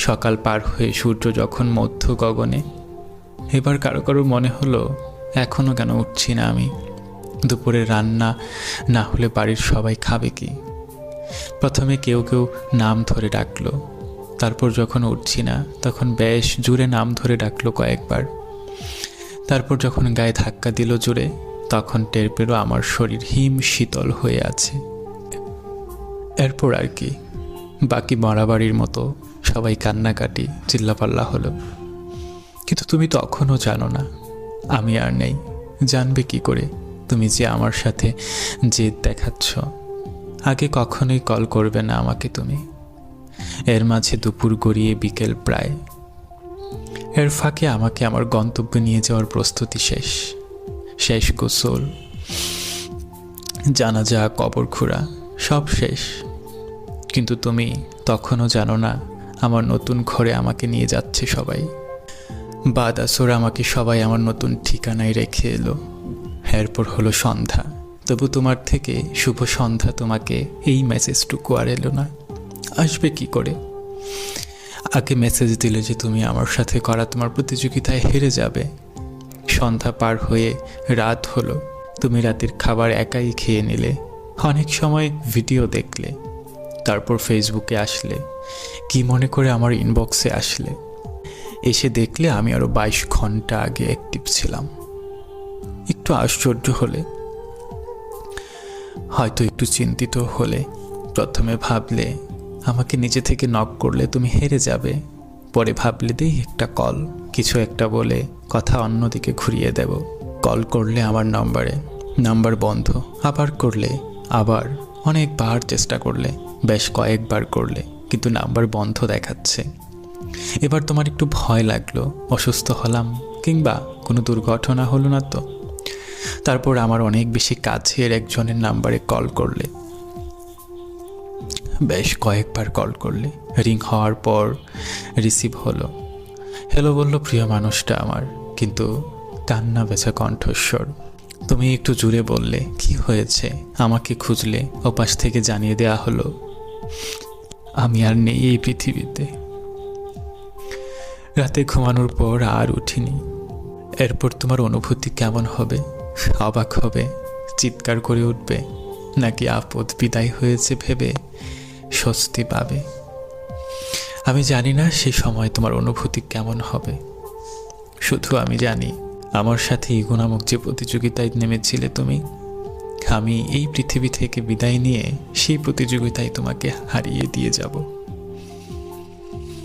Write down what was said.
সকাল পার হয়ে সূর্য যখন মধ্য গগনে, এবার কারো কারো মনে হলো এখনও কেন উঠছি না আমি। দুপুরে রান্না না হলে বাড়ির সবাই খাবে কি? প্রথমে কেউ কেউ নাম ধরে ডাকলো, তারপর যখন উঠছি না তখন বেশ জোরে নাম ধরে ডাকলো কয়েকবার। তারপর যখন গায়ে ধাক্কা দিল জোরে, তখন টের পেল আমার শরীর হিম শীতল হয়ে আছে। এরপর আর কি, বাকি মরাবাড়ির মতো সবাই কান্নাকাটি চিল্লাপাল্লা হলো। কিন্তু তুমি তখনও জানো না আমি আর নেই। জানবে কি করে তুমি যে আমার সাথে জেদ দেখাচ্ছ? আগে কখনোই কল করবে না আমাকে তুমি। এর মাঝে দুপুর গড়িয়ে বিকেল প্রায়। এর ফাঁকে আমাকে আমার গন্তব্যে নিয়ে যাওয়ার প্রস্তুতি শেষ। শেষ গোসল, জানাজা, কবর খোঁড়া সব শেষ। কিন্তু তুমি তখনও জানো না আমার নতুন ঘরে আমাকে নিয়ে যাচ্ছে সবাই। বাদ আসর আমাকে সবাই আমার নতুন ঠিকানায় রেখে এলো। এরপর হলো সন্ধ্যা, তবু তোমার থেকে শুভ সন্ধ্যা তোমাকে এই মেসেজটুকু আর এলো না। আসবে কি করে? আগে মেসেজ দিলে যে তুমি আমার সাথে করা তোমার প্রতিযোগিতায় হেরে যাবে। সন্ধ্যা পার হয়ে রাত হলো, তুমি রাতের খাবার একাই খেয়ে নিলে। অনেক সময় ভিডিও দেখলে, তারপর ফেসবুকে আসলে, কি মনে করে আমার ইনবক্সে আসলে। এসে দেখলে আমি আরও 22 ঘন্টা আগে অ্যাক্টিভ ছিলাম। একটু আশ্চর্য হলে, হয়তো একটু চিন্তিত হলে। প্রথমে ভাবলে আমাকে নিজে থেকে নক করলে তুমি হেরে যাবে। পরে ভাবলে দেই একটা কল, কিছু একটা বলে কথা অন্যদিকে ঘুরিয়ে দেব। কল করলে আমার নাম্বার বন্ধ, আবার করলে, আবার অনেকবার চেষ্টা করলে, বেশ কয়েকবার করলে, কিন্তু নাম্বার বন্ধ দেখাচ্ছে। এবার তোমার একটু ভয় লাগলো, অসুস্থ হলাম কিংবা কোনো দুর্ঘটনা হলো না তো। তারপর আমার অনেক বেশি কাছের একজনের নাম্বারে কল করলে, বেশ কয়েকবার কল করলে। রিং হওয়ার পর রিসিভ হলো। হ্যালো বললো প্রিয় মানুষটা আমার, কিন্তু কান্না বেচা কণ্ঠস্বর। তুমি একটু জুড়ে বললে কি হয়েছে, আমাকে খুঁজলে। ওপাশ থেকে জানিয়ে দেয়া হলো আমি আর নেই এই পৃথিবীতে। রাতে ঘুমানোর পর আর উঠিনি। এরপর তোমার অনুভূতি কেমন হবে? অবাক হবে, চিৎকার করে উঠবে, নাকি আপদ বিদায় হয়েছে ভেবে স্বস্তি পাবে? আমি জানি না সে সময় তোমার অনুভূতি কেমন হবে। শুধু আমি জানি আমার সাথে ইগো নামক যে প্রতিযোগিতায় নেমেছিলে তুমি, আমি এই পৃথিবী থেকে বিদায় নিয়ে সেই প্রতিযোগিতায় তোমাকে হারিয়ে দিয়ে যাব।